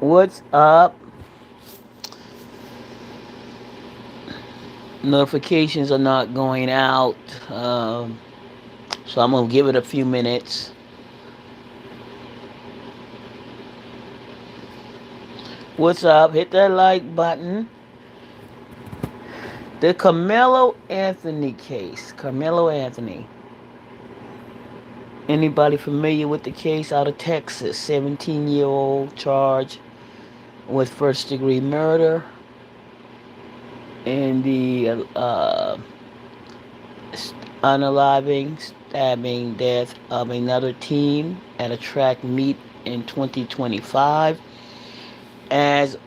What's up? Notifications are not going out. So I'm going to give it a few minutes. What's up? Hit that like button. The Carmelo Anthony case. Carmelo Anthony. Anybody familiar with the case out of Texas? 17-year-old charged with first degree murder and the unaliving, stabbing death of another team at a track meet in 2025. As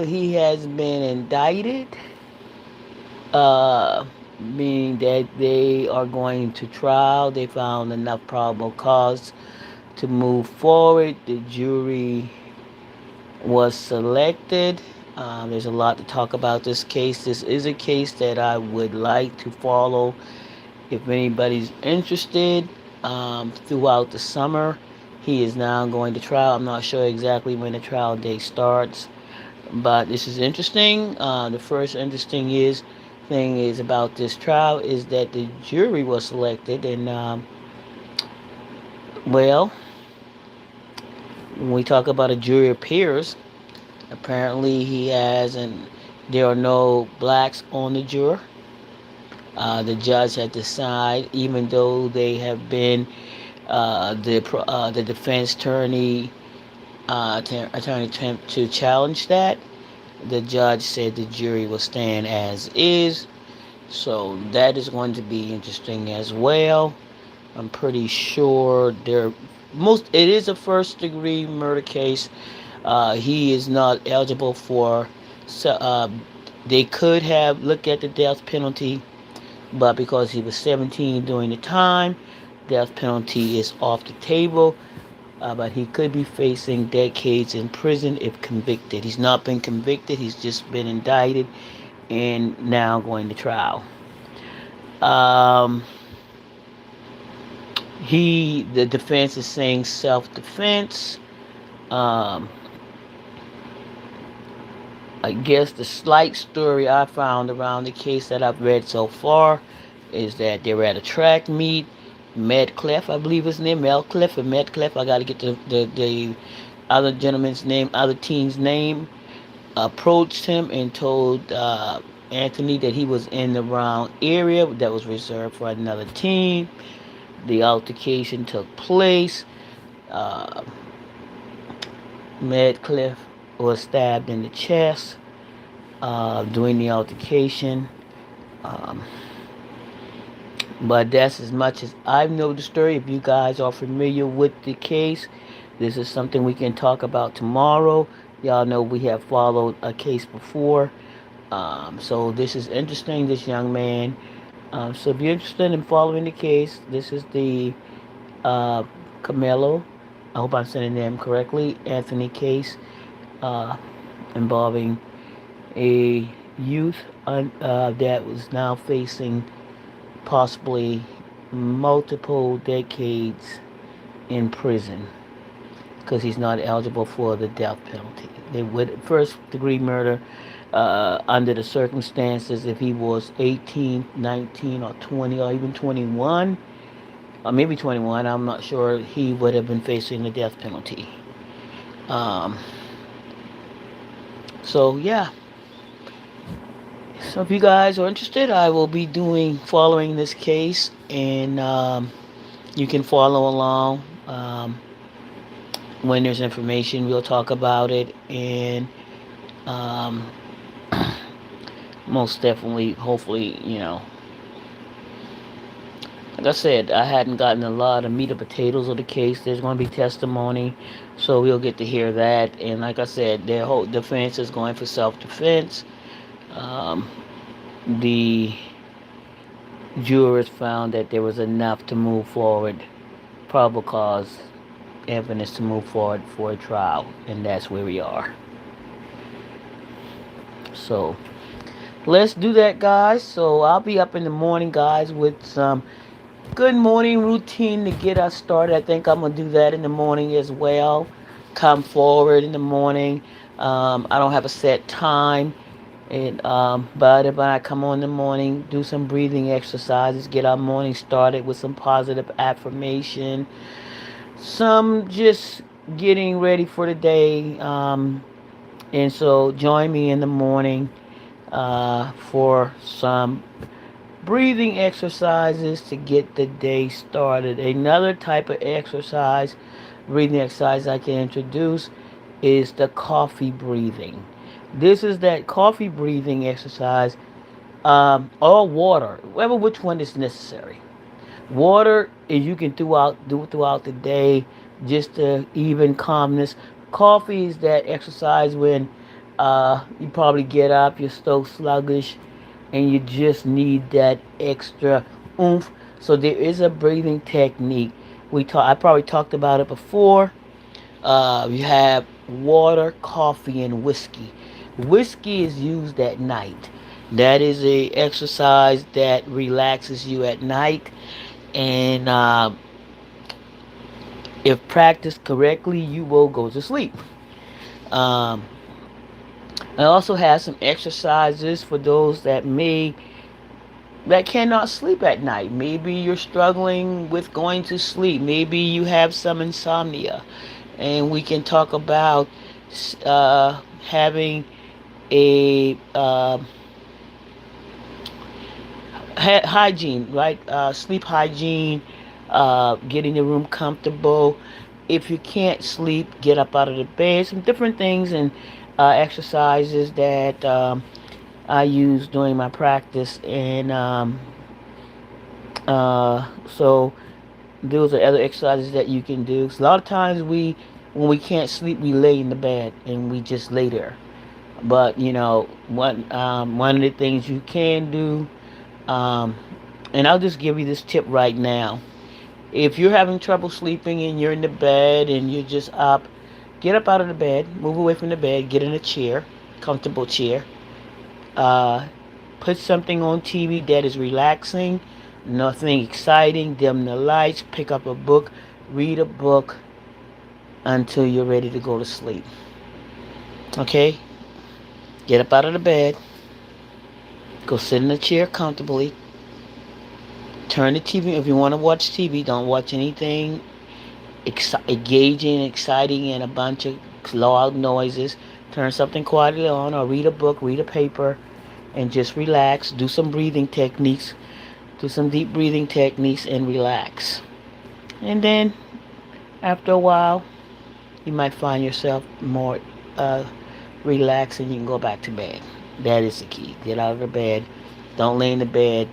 he has been indicted, uh, meaning that they are going to trial. They found enough probable cause to move forward. The jury was selected. There's a lot to talk about this case. This is a case that I would like to follow if anybody's interested. Throughout the summer, he is now going to trial. I'm not sure exactly when the trial date starts, but this is interesting. The first interesting thing is about this trial is that the jury was selected, and well, when we talk about a jury of peers, apparently he has, and there are no blacks on the jury. The judge had decided, even though they have been the defense attorney attempt to challenge that, the judge said the jury will stand as is. So that is going to be interesting as well. I'm pretty sure it is a first degree murder case. He is not eligible for. So, they could have looked at the death penalty, but because he was 17 during the time, death penalty is off the table. But he could be facing decades in prison if convicted. He's not been convicted. He's just been indicted and now going to trial. Um, the defense is saying self-defense. Um, I guess the slight story I found around the case that I've read so far is that they were at a track meet. Medcliffe, I believe his name, Melcliffe or Medcliffe. I got to get the other gentleman's name, other teen's name. Approached him and told Anthony that he was in the wrong area that was reserved for another team. The altercation took place. Uh, Medcliffe was stabbed in the chest during the altercation. Um, but that's as much as I know the story. If you guys are familiar with the case, this is something we can talk about tomorrow. Y'all know we have followed a case before. So this is interesting, this young man. So if you're interested in following the case, this is the uh, Carmelo, I hope I'm saying the name correctly, Anthony case uh, involving a youth that was now facing possibly multiple decades in prison because he's not eligible for the death penalty. They would first degree murder under the circumstances if he was 18, 19, or 20, or even 21, or maybe 21. I'm not sure. He would have been facing the death penalty. Um, so yeah. So if you guys are interested, I will be following this case, and you can follow along. When there's information, we'll talk about it, and um, most definitely, hopefully, like I said, I hadn't gotten a lot of meat and potatoes of the case. There's going to be testimony, so we'll get to hear that. And like I said, their whole defense is going for self-defense. Um, the jurors found that there was enough to move forward, probable cause evidence to move forward for a trial, and that's where we are. So let's do that, guys. So I'll be up in the morning, guys, with some good morning routine to get us started. I think I'm gonna do that in the morning as well. come forward in the morning. I don't have a set time. But if I come on in the morning, do some breathing exercises, get our morning started with some positive affirmation, some just getting ready for the day. And so join me in the morning for some breathing exercises to get the day started. Another type of exercise, breathing exercise I can introduce is the coffee breathing. This is that coffee breathing exercise, or water, whatever which one is necessary. Water is you can do throughout the day, just to even calmness. Coffee is that exercise when you probably get up, you're so sluggish, and you just need that extra oomph. So there is a breathing technique. I probably talked about it before. You have water, coffee, and whiskey. Whiskey is used at night. That is a exercise that relaxes you at night, and if practiced correctly, you will go to sleep. Um, I also have some exercises for those that cannot sleep at night. Maybe you're struggling with going to sleep. Maybe you have some insomnia, and we can talk about having a hygiene, right? Sleep hygiene, getting the room comfortable. If you can't sleep, get up out of the bed. Some different things and exercises that I use during my practice, and so those are other exercises that you can do. So a lot of times when we can't sleep, we lay in the bed and we just lay there. But one of the things you can do, um, and I'll just give you this tip right now. If you're having trouble sleeping and you're in the bed and you're just up, get up out of the bed, move away from the bed, get in a chair, comfortable chair. Uh, Put something on TV that is relaxing, nothing exciting. Dim the lights, pick up a book, read a book until you're ready to go to sleep. Okay? Get up out of the bed, go sit in a chair comfortably, turn the TV. If you want to watch TV, don't watch anything engaging, exciting, and a bunch of loud noises. Turn something quietly on, or read a book, read a paper, and just relax. Do some breathing techniques. Do some deep breathing techniques and relax. And then, after a while, you might find yourself more uh, relaxed and you can go back to bed. That is the key. Get out of the bed. Don't lay in the bed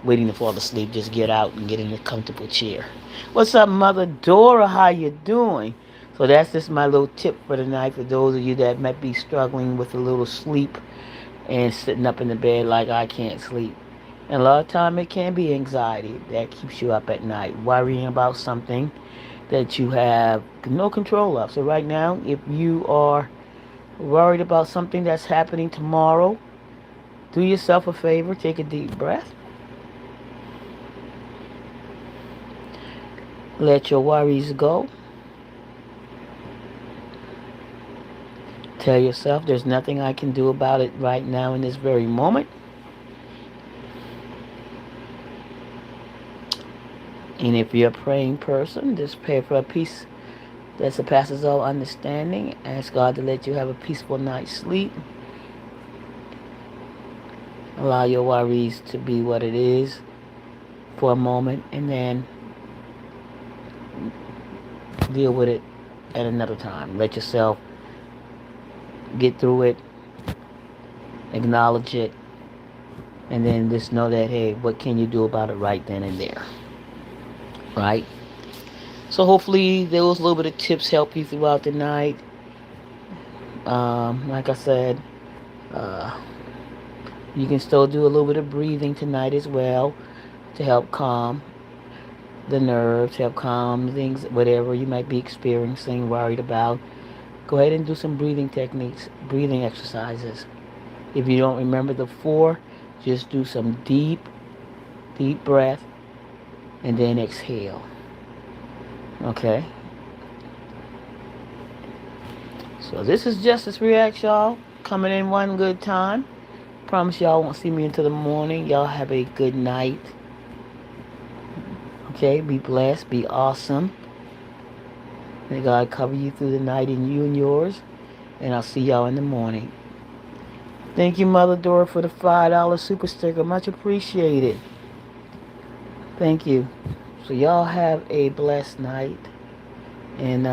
waiting to fall asleep. Just get out and get in a comfortable chair. What's up, Mother Dora? How you doing? So that's just my little tip for the night for those of you that might be struggling with a little sleep and sitting up in the bed like I can't sleep. And a lot of time it can be anxiety that keeps you up at night, worrying about something that you have no control of. So right now, if you are worried about something that's happening tomorrow, do yourself a favor, take a deep breath. Let your worries go. Tell yourself there's nothing I can do about it right now in this very moment. And if you're a praying person, just pray for a peace that surpasses all understanding. Ask God to let you have a peaceful night's sleep. Allow your worries to be what it is for a moment, and then deal with it at another time. Let yourself get through it, acknowledge it, and then just know that, hey, what can you do about it right then and there? Right? So hopefully those little bit of tips help you throughout the night. Like I said, uh, you can still do a little bit of breathing tonight as well to help calm the nerves, help calm things, whatever you might be experiencing, worried about. Go ahead and do some breathing techniques, breathing exercises. If you don't remember the four, just do some deep breath and then exhale. Okay? So this is Justice React, y'all. Coming in one good time. Promise y'all won't see me until the morning. Y'all have a good night. Okay, be blessed, be awesome. May God cover you through the night and you and yours. And I'll see y'all in the morning. Thank you, Mother Dora, for the $5 super sticker. Much appreciated. Thank you. So y'all have a blessed night. And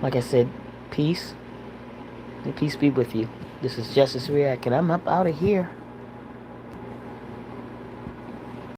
like I said, peace. And peace be with you. This is Justice React, and I'm up out of here.